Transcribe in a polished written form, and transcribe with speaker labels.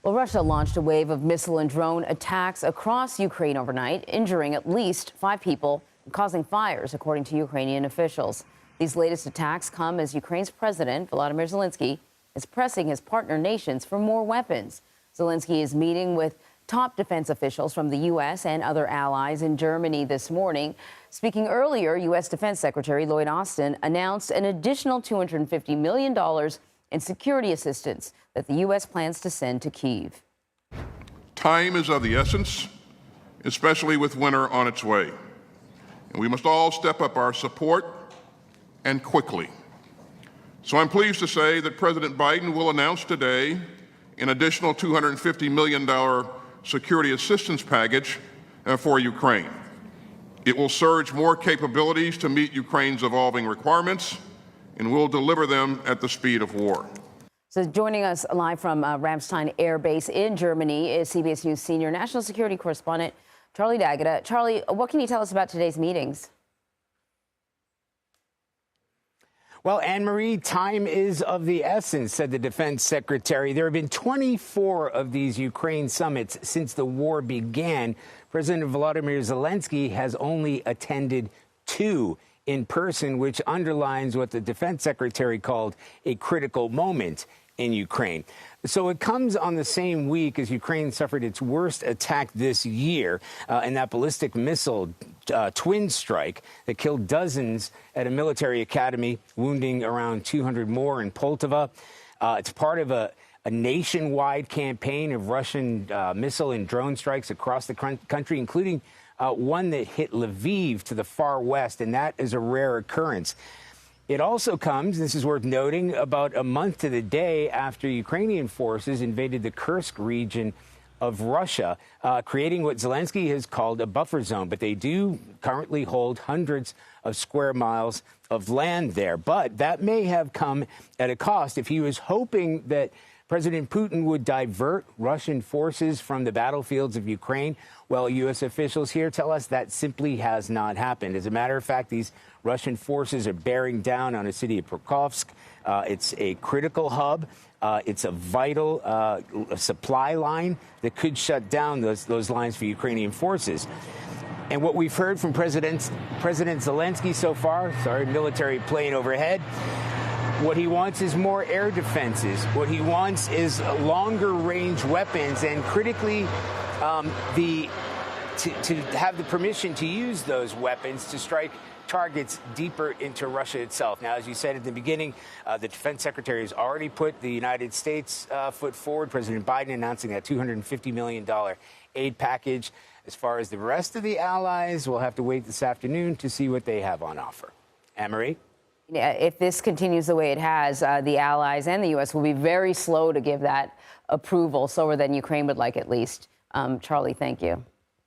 Speaker 1: Well, Russia launched a wave of missile and drone attacks across Ukraine overnight, injuring at least 5 people and causing fires, according to Ukrainian officials. These latest attacks come as Ukraine's president, Volodymyr Zelenskyy, is pressing his partner nations for more weapons. Zelenskyy is meeting with top defense officials from the U.S. and other allies in Germany this morning. Speaking earlier, U.S. Defense Secretary Lloyd Austin announced an additional $250 million in security assistance that the U.S. plans to send to Kyiv.
Speaker 2: Time is of the essence, especially with winter on its way. And we must all step up our support, and quickly. So I'm pleased to say that President Biden will announce today an additional $250 million security assistance package for Ukraine. It will surge more capabilities to meet Ukraine's evolving requirements, and will deliver them at the speed of war.
Speaker 1: So joining us live from Ramstein Air Base in Germany is CBS News senior national security correspondent Charlie D'Agata. Charlie, what can you tell us about today's meetings?
Speaker 3: Well, Anne-Marie, time is of the essence, said the defense secretary. There have been 24 of these Ukraine summits since the war began. President Volodymyr Zelenskyy has only attended 2 in person, which underlines what the defense secretary called a critical moment in Ukraine. So it comes on the same week as Ukraine suffered its worst attack this year, and that ballistic missile twin strike that killed dozens at a military academy, wounding around 200 more in Poltava. It's part of a nationwide campaign of Russian missile and drone strikes across the country, including one that hit Lviv to the far west, and that is a rare occurrence. It also comes, this is worth noting, about a month to the day after Ukrainian forces invaded the Kursk region of Russia, creating what Zelenskyy has called a buffer zone. But they do currently hold hundreds of square miles of land there. But that may have come at a cost. If he was hoping that President Putin would divert Russian forces from the battlefields of Ukraine, well, U.S. officials here tell us that simply has not happened. As a matter of fact, these Russian forces are bearing down on the city of Pokrovsk. It's a critical hub. It's a vital supply line that could shut down those lines for Ukrainian forces. And what we've heard from President Zelenskyy so far, military plane overhead, what he wants is more air defenses. What he wants is longer range weapons, and critically, to have the permission to use those weapons to strike targets deeper into Russia itself. Now, as you said at the beginning, the defense secretary has already put the United States foot forward. President Biden announcing that $250 million aid package. As far as the rest of the allies, we'll have to wait this afternoon to see what they have on offer. Anne-Marie?
Speaker 1: Yeah, if this continues the way it has, the allies and the U.S. will be very slow to give that approval, slower than Ukraine would like at least. Charlie, thank you.